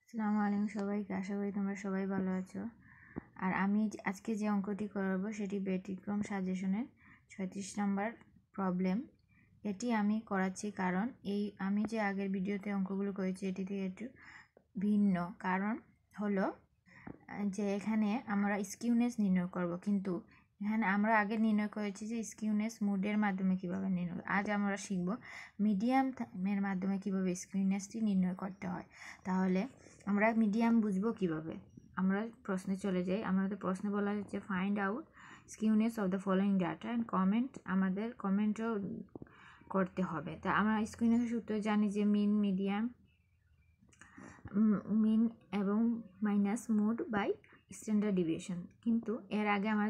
আসসালামু আলাইকুম সবাইকে, আশা করি তোমরা সবাই ভালো আছো। আর আমি আজকে যে অঙ্কটি করাবো সেটি ব্যতিক্রম সাজেশনের 36 নম্বর প্রবলেম। এটি আমি করাচ্ছি কারণ আমি যে আগের ভিডিওতে অঙ্কগুলো করেছি এটি থেকে একটু ভিন্ন। কারণ হলো যে এখানে আমরা স্কিউনেস নির্ণয় করব, কিন্তু এখানে আমরা আগে নির্ণয় করেছি যে স্কিউনেস মুডের মাধ্যমে কিভাবে নির্ণয়। আজ আমরা শিখব মিডিয়ামের মাধ্যমে কিভাবে স্কিউনেসটি নির্ণয় করতে হয়। তাহলে আমরা মিডিয়াম বুঝবো কিভাবে। আমরা প্রশ্নে চলে যাই। আমাদের প্রশ্নে বলা হচ্ছে find out skewness of the following data and comment. আমাদের কমেন্টও করতে হবে। তা আমরা স্কিউনেসের সূত্র জানি যে মিন এবং minus mode by standard deviation, কিন্তু এর আগে আমার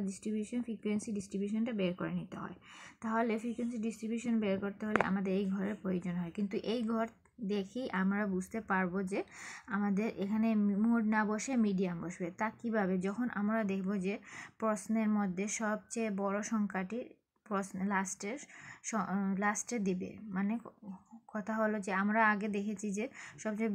ফ্রিকোয়েন্সি ডিস্ট্রিবিউশনটা বের করে নিতে হয়। তাহলে ফ্রিকোয়েন্সি ডিস্ট্রিবিউশন বের করতে হলে আমাদের এই ঘরের প্রয়োজন হয়, কিন্তু এই ঘর দেখেই আমরা বুঝতে পারবো যে আমাদের এখানে মোড না বসে মিডিয়াম বসবে। তা কিভাবে? যখন আমরা দেখব যে প্রশ্নের মধ্যে সবচেয়ে বড় সংখ্যাটি লাস্টে দিবে, মানে কথা হলো যে আমরা আগে দেখেছি যে সবচেয়ে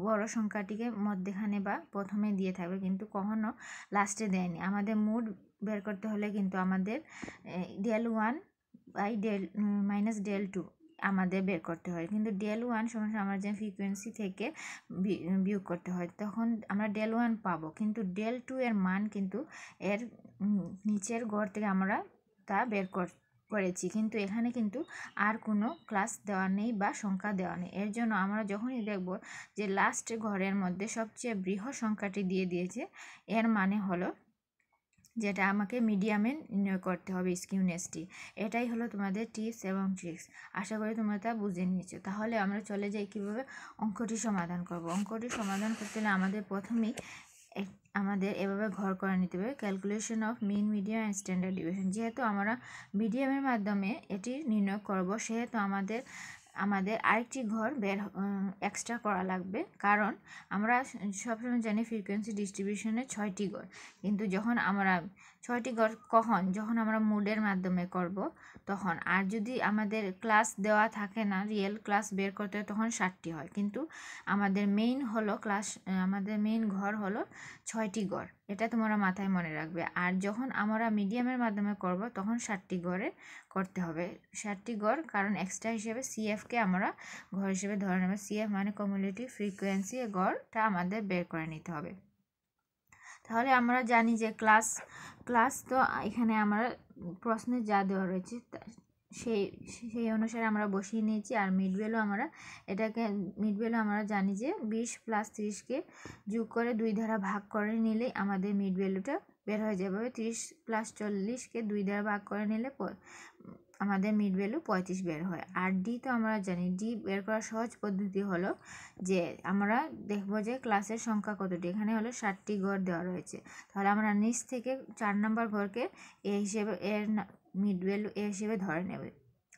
বড় সংখ্যাটিকে মধ্যখানে বা প্রথমে দিয়ে থাকবে, কিন্তু কখনো লাস্টে দেয়নি। আমাদের মুড বের করতে হলে কিন্তু আমাদের del1 বাই del2 আমাদের বের করতে হয়, কিন্তু del1 সমান আমরা যে ফ্রিকোয়েন্সি থেকে বিয়োগ করতে হয়, তখন আমরা del1 পাবো, কিন্তু del2 এর মান কিন্তু এর নিচের ঘর থেকে আমরা তা বের করেছি, কিন্তু এখানে কিন্তু আর কোনো ক্লাস দেওয়া নেই বা সংখ্যা দেওয়া নেই। এর জন্য আমরা যখনই দেখব যে লাস্ট ঘরের মধ্যে সবচেয়ে বৃহৎ সংখ্যাটি দিয়ে দিয়েছে, এর মানে হলো যেটা আমাকে মিডিয়ামে নির্ণয় করতে হবে স্কিউনেসটি। এটাই হলো তোমাদের টিপস এবং ট্রিক্স। আশা করি তোমরা তা বুঝে নিয়েছো। তাহলে আমরা চলে যাই কীভাবে অঙ্কটি সমাধান করব। অঙ্কটি সমাধান করতে হলে আমাদের প্রথমেই আমাদের এভাবে ঘর করে নিতে হবে calculation of mean, medium and standard deviation. যেহেতু আমরা মিডিয়ামের মাধ্যমে এটি নির্ণয় করব, সেহেতু আমাদের আরেকটি ঘর এক্সট্রা করা লাগবে। কারণ আমরা সবসময় জানি ফ্রিকোয়েন্সি ডিস্ট্রিবিউশনে 6টি ঘর, কিন্তু যখন আমরা 6টি ঘর যখন আমরা মুডের মাধ্যমে করব তখন, আর যদি আমাদের ক্লাস দেওয়া থাকে না, রিয়েল ক্লাস বের করতে হয়, তখন 7টি হয়। কিন্তু আমাদের আমাদের মেইন ঘর হলো 6টি ঘর। এটা তোমরা মাথায় মনে রাখবে। আর যখন আমরা মিডিয়ামের মাধ্যমে করব তখন 7টি ঘরে করতে হবে। 7টি ঘর, কারণ এক্সট্রা হিসেবে সিএফকে আমরা ঘর হিসেবে ধরে নেব। সিএফ মানে কমিউলেটিভ ফ্রিকোয়েন্সি, ঘরটা আমাদের বের করে নিতে হবে। তাহলে আমরা জানি যে ক্লাস তো এখানে আমরা প্রশ্নে যা দেওয়া রয়েছে সেই অনুসারে আমরা বসিয়ে নিয়েছি। আর মিড ভ্যালু আমরা জানি যে 20 + 30কে যোগ করে 2 দ্বারা ভাগ করে নিলেই আমাদের মিড ভ্যালুটা বের হয়ে যাবে। 30 + 40কে 2 দ্বারা ভাগ করে নিলে আমাদের মিড ভ্যালু 35 বের হয়। আর ডি তো আমরা জানি, ডি বের করার সহজ পদ্ধতি হলো যে আমরা দেখব যে ক্লাসের সংখ্যা কতটি। এখানে হলো 7টি ঘর দেওয়া রয়েছে। তাহলে আমরা নিচ থেকে 4 নম্বর ঘরকে মিড ভ্যালু এ হিসেবে ধরে নেব।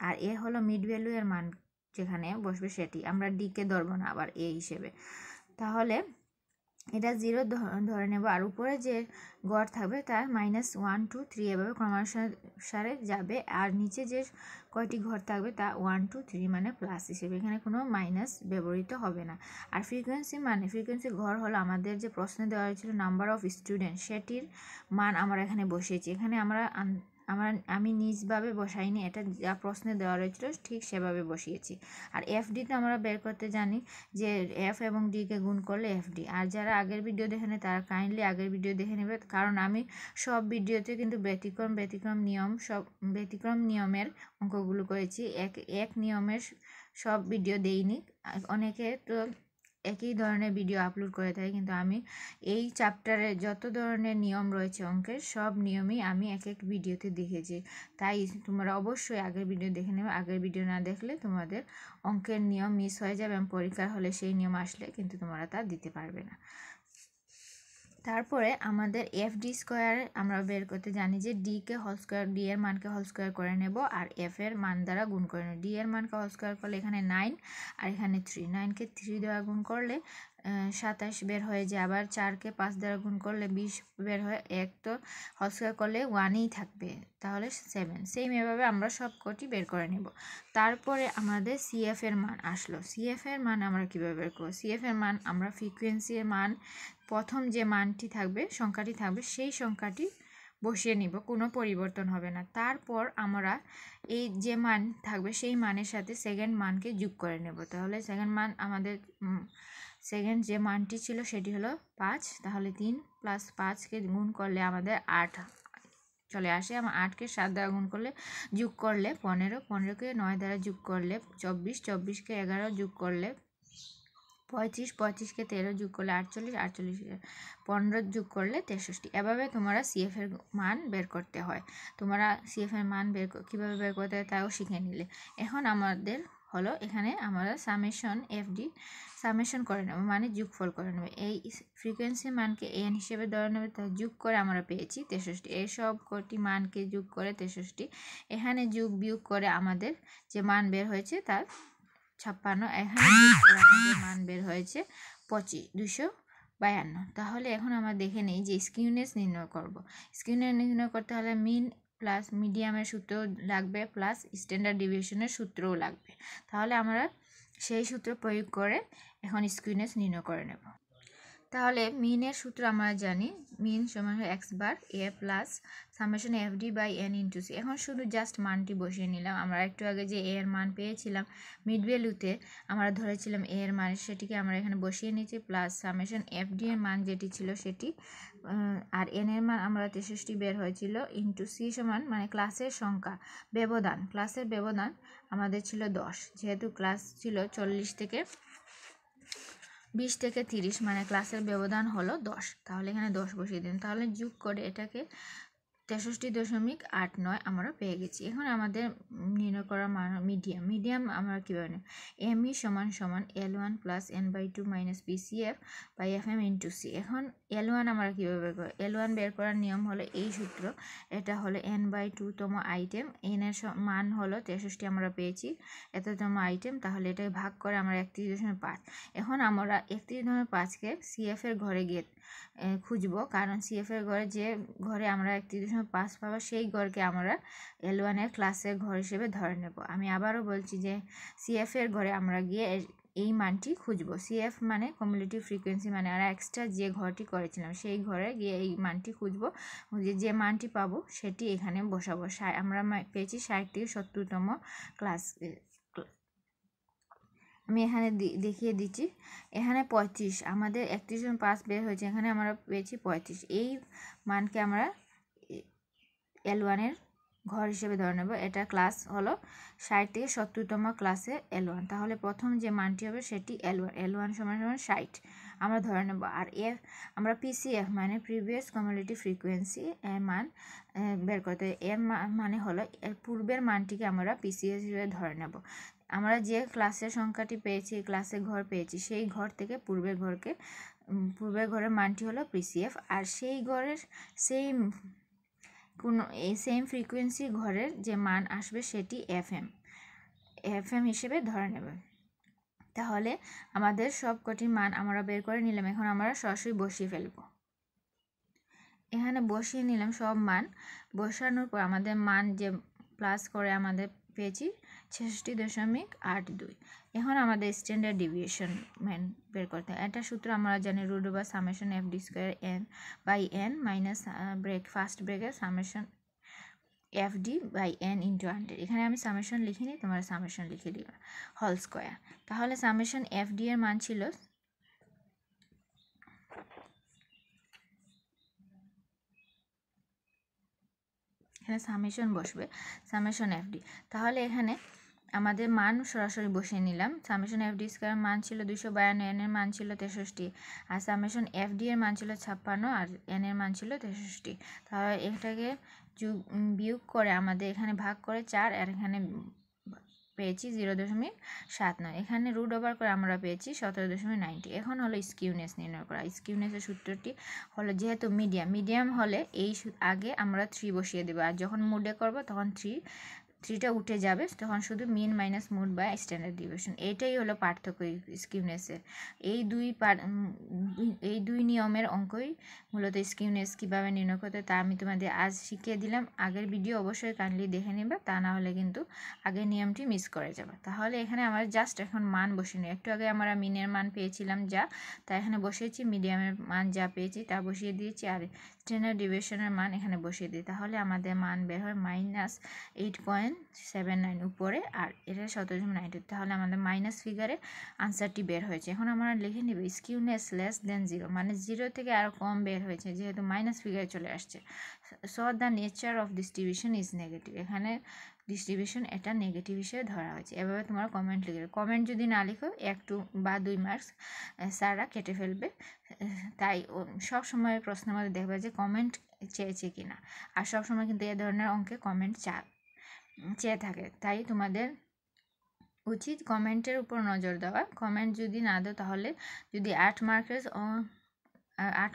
আর এ হলো মিড ভ্যালু এর মান যেখানে বসবে সেটি, আমরা ডিকে ধরবো না আবার এ হিসেবে। তাহলে এটা 0 ধরে নেব। আর উপরে যে গড় থাকবে তার -1 2 3 এভাবে ক্রমানুসারে যাবে। আর নিচে যে কয়টি ঘর থাকবে তা 1 2 3 মানে প্লাস হিসেবে, এখানে কোনো মাইনাস ব্যবহৃত হবে না। আর ফ্রিকোয়েন্সি ঘর হলো আমাদের যে প্রশ্নে দেওয়া হয়েছিল নাম্বার অফ স্টুডেন্ট, সেটির মান আমরা এখানে বসিয়েছি। এখানে আমি নিজভাবে বসাইনি, এটা যা প্রশ্নে দেওয়া রয়েছিল ঠিক সেভাবে বসিয়েছি। আর এফডি তো আমরা বের করতে জানি যে এফ এবং ডিকে গুণ করলে এফডি। আর যারা আগের ভিডিও দেখে নেয় তারা কাইন্ডলি আগের ভিডিও দেখে নেবে, কারণ আমি সব ভিডিওতে কিন্তু ব্যতিক্রম নিয়মের অঙ্কগুলো করেছি। এক নিয়মের সব ভিডিও দেইনি। অনেকে তো একই ধরনের ভিডিও আপলোড করে থাকে, কিন্তু আমি এই চ্যাপ্টারে যত ধরনের নিয়ম রয়েছে অঙ্কের, সব নিয়মই আমি এক ভিডিওতে দেখেছি। তাই তোমরা অবশ্যই আগের ভিডিও দেখে নেবে। আগের ভিডিও না দেখলে তোমাদের অঙ্কের নিয়ম মিস হয়ে যাবে এবং পরীক্ষার হলে সেই নিয়ম আসলে কিন্তু তোমরা তা দিতে পারবে না। তারপরে আমাদের এফডি স্কোয়ার আমরা বের করতে জানি যে ডি এর মানকে হোল স্কোয়ার করে নেব আর এফ এর মান দ্বারা গুণ করে নেব। ডি এর মানকে হোল স্কোয়ার করলে এখানে 9 আর এখানে 3, 9কে 3 দ্বারা গুণ করলে 27 বের হয়ে যায়। আবার 4কে 5 দ্বারা গুণ করলে 20 বের হয়। 1 তো হোল স্কয়ার করলে 1ই থাকবে, তাহলে 7। সেম এভাবে আমরা সব কটি বের করে নেব। তারপরে আমাদের সিএফ এর মান আসলো। সিএফ এর মান আমরা কীভাবে বের করব? সিএফ এর মান আমরা ফ্রিকোয়েন্সির মান প্রথম যে মানটি থাকবে, সংখ্যাটি থাকবে, সেই সংখ্যাটি বসিয়ে নিব, কোনো পরিবর্তন হবে না। তারপর আমরা এই যে মান থাকবে সেই মানের সাথে সেকেন্ড মানকে যোগ করে নেব। তাহলে সেকেন্ড মান আমাদের সেকেন্ড যে মানটি ছিল সেটি হলো 5, তাহলে 3 + 5কে গুণ করলে আমাদের 8 চলে আসে। আমার 8কে 7 দ্বারা গুণ করলে যোগ করলে 15, 15কে 9 দ্বারা যোগ করলে 24, 24কে 11 যোগ করলে 35, 35কে 13 যোগ করলে 48, 48কে 15 যোগ করলে 63। এভাবে তোমরা সিএফ এর মান বের করতে হয়। তোমরা সিএফ এর মান কীভাবে বের করতে হয় তাও শিখে নিলে। এখন আমাদের হলো এখানে আমরা সামেশন এফডি সামেশন করে নেব, মানে যোগফল করে নেব। এই ফ্রিকোয়েন্সি মানকে এন হিসেবে ধরে নেবে, তা যোগ করে আমরা পেয়েছি 63। এই সব কটি মানকে যোগ করে 63। এখানে যোগ বিয়োগ করে আমাদের যে মান বের হয়েছে তার 56। এখানে যোগ করে আমাদের মান বের হয়েছে 252। তাহলে এখন আমরা দেখে নিই যে স্কিউনেস নির্ণয় করব। স্কিউনেস নির্ণয় করতে হলে মিন প্লাস মিডিয়ামের সূত্রও লাগবে, প্লাস স্ট্যান্ডার্ড ডিভিয়েশনের সূত্রও লাগবে। তাহলে আমরা সেই সূত্র প্রয়োগ করে এখন স্কিউনেস নির্ণয় করে নেব। তাহলে মিনের সূত্র আমরা জানি, মিন সমান x bar a plus summation FD/n × c। এখন শুধু জাস্ট মানটি বসিয়ে নিলাম। আমরা একটু আগে যে a এর মান পেয়েছিলাম মিড ভ্যালুতে, আমরা ধরেছিলাম a এর মান, সেটিকে আমরা এখানে বসিয়ে নিয়েছি, প্লাস সামেশন FD এর মান যেটি ছিল সেটি, আর n এর মান আমরা 63 বের হয়েছিল, × c সমান মানে ক্লাসের সংখ্যা ব্যবধান, ক্লাসের ব্যবধান আমাদের ছিল 10। যেহেতু ক্লাস ছিল 40 থেকে 20 থেকে 30, মানে ক্লাসের ব্যবধান হলো 10। তাহলে এখানে 10 বসিয়ে দিন। তাহলে যোগ করে এটাকে 63.89 আমরা পেয়ে গেছি। এখন আমাদের নির্ণয় করা মান মিডিয়াম। মিডিয়াম আমরা কীভাবে নেব? ME সমান L1 + n/2 - PCF/FM × c। এখন L1 আমরা কীভাবে বের করব? L1 বের করার নিয়ম হলো এই সূত্র। এটা হলো n/2তম আইটেম, n এর মান হলো 63 আমরা পেয়েছি, এততম আইটেম, তাহলে এটাকে ভাগ করে আমরা 31.5। এখন আমরা 31.5কে CF এর ঘরে গিয়ে খুঁজবো, কারণ CF এর ঘরে যে ঘরে আমরা 31.5 পাবো সেই ঘরকে আমরা L1 এর ক্লাসের ঘর হিসেবে ধরে নেব। আমি আবারও বলছি যে CF এর ঘরে আমরা গিয়ে এই মানটি খুঁজবো। CF মানে কমিউলেটিভ ফ্রিকোয়েন্সি, মানে আমরা এক্সট্রা যে ঘরটি করেছিলাম সেই ঘরে গিয়ে এই মানটি খুঁজবো। যে মানটি পাবো সেটি এখানে বসাবো। আমরা পেয়েছি 60 থেকে 70তম ক্লাস। আমি এখানে দেখিয়ে দিচ্ছি। এখানে 35, আমাদের 31.5 বের হয়েছে, এখানে আমরা পেয়েছি 35। এই মানকে আমরা L1 এর ঘর হিসেবে ধরে নেব। এটা ক্লাস হলো 60 থেকে 70তম ক্লাসে L1। তাহলে প্রথম যে মানটি হবে সেটি L1 সমান 60 আমরা ধরে নেব। আর আমরা PCF মানে প্রিভিয়াস কিউমুলেটিভ ফ্রিকোয়েন্সি এর মান বের করতে, এর মানে হলো এর পূর্বের মানটিকে আমরা PCF হিসেবে ধরে নেব। আমরা যে ক্লাসের সংখ্যাটি পেয়েছি, ক্লাসের ঘর পেয়েছি, সেই ঘর থেকে পূর্বের ঘরের মানটি হলো PCF, আর সেই ঘরের সেম ফ্রিকোয়েন্সি ঘরের যে মান আসবে সেটি FM হিসেবে ধরে নেবে। তাহলে আমাদের সব কটি মান আমরা বের করে নিলাম। এখন আমরা সরাসরি বসিয়ে ফেলব। এখানে বসিয়ে নিলাম সব মান। বসানোর পর আমাদের মান যে প্লাস করে আমাদের পেয়েছি 66.82। এখন আমাদের স্ট্যান্ডার্ড ডিভিয়েশন মান বের করতে হয়। এটা সূত্র আমরা জানি, √(summation FD² n/n minus first bracket summation FD/n × 100। এখানে আমি সামেশন লিখিনি, তোমরা সামেশন লিখে দিবে হোল স্কয়ার। তাহলে সামেশন FD এর মান ছিল, এখানে সামেশন বসবে, সামেশন FD। তাহলে এখানে আমাদের মান সরাসরি বসিয়ে নিলাম। সামেশন FD² মান ছিল 252, n এর মান ছিল 63, আর সামেশন FD এর মান ছিল 56, আর n এর মান ছিল 63। তাহলে এটাকে বিয়োগ করে আমাদের এখানে ভাগ করে 4, আর এখানে পেয়েছি 0.79। এখানে √ওভার করে আমরা পেয়েছি 17.90। এখন হলো স্কিউনেস নির্ণয় করা। স্কিউনেসের সূত্রটি হলো, যেহেতু মিডিয়াম হলে এই আগে আমরা 3 বসিয়ে দেবো, আর যখন মুডে করব তখন 3 3টা উঠে যাবে, তখন শুধু মিন মাইনাস মোড বা স্ট্যান্ডার্ড ডিভিয়েশন। এইটাই হলো পার্থক্য স্কিউনেসের। এই দুই নিয়মের অঙ্কই মূলত স্কিউনেস কীভাবে নির্ণয় করতে তা আমি তোমাদের আজ শিখিয়ে দিলাম। আগের ভিডিও অবশ্যই কাইন্ডলি দেখে নেবে, তা না হলে কিন্তু আগের নিয়মটি মিস করে যাবে। তাহলে এখানে আমার জাস্ট এখন মান বসিয়ে নিই। একটু আগে আমরা মিনের মান পেয়েছিলাম যা, তা এখানে বসিয়েছি, মিডিয়ামের মান যা পেয়েছি তা বসিয়ে দিয়েছি, আর স্ট্যান্ডার্ড ডিভিয়েশনের মান এখানে বসিয়ে দিই। তাহলে আমাদের মান বের হয় -8.79 উপরে, আর এটা 17.92। তাহলে আমাদের মাইনাস ফিগারে আনসারটি বের হয়েছে। এখন আমরা লিখে নিব স্কিউনেস <0 মানে 0 থেকে আরও কম বের হয়েছে, যেহেতু মাইনাস ফিগারে চলে আসছে। So the nature of distribution is negative. এখানে ডিস্ট্রিবিউশন এটা নেগেটিভ হিসেবে ধরা হয়েছে। এভাবে তোমরা কমেন্ট লিখবে। কমেন্ট যদি না লিখো 1 বা 2 মার্কস স্যাররা কেটে ফেলবে। তাই সব সময় প্রশ্নের মধ্যে দেখবে যে কমেন্ট চেয়েছে কিনা, আর সব সময় কিন্তু এ ধরনের অঙ্কে কমেন্ট চেয়ে থাকে। তাই তোমাদের উচিত কমেন্টের উপর নজর দেওয়া। কমেন্ট যদি না দাও, তাহলে যদি 8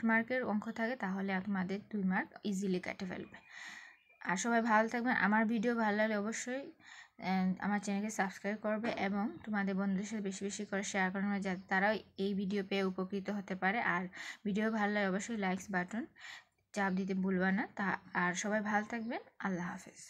মার্কের অঙ্ক থাকে, তাহলে তোমাদের 2 মার্ক ইজিলি কেটে ফেলবে। আর সবাই ভালো থাকবেন। আমার ভিডিও ভালো লাগলে অবশ্যই আমার চ্যানেলকে সাবস্ক্রাইব করবে এবং তোমাদের বন্ধুদের সাথে বেশি বেশি করে শেয়ার করবে, যাতে তারাও এই ভিডিও পেয়ে উপকৃত হতে পারে। আর ভিডিও ভালো লাগে অবশ্যই লাইকস বাটন চাপ দিতে ভুলবা না। আর সবাই ভালো থাকবেন। আল্লাহ হাফেজ।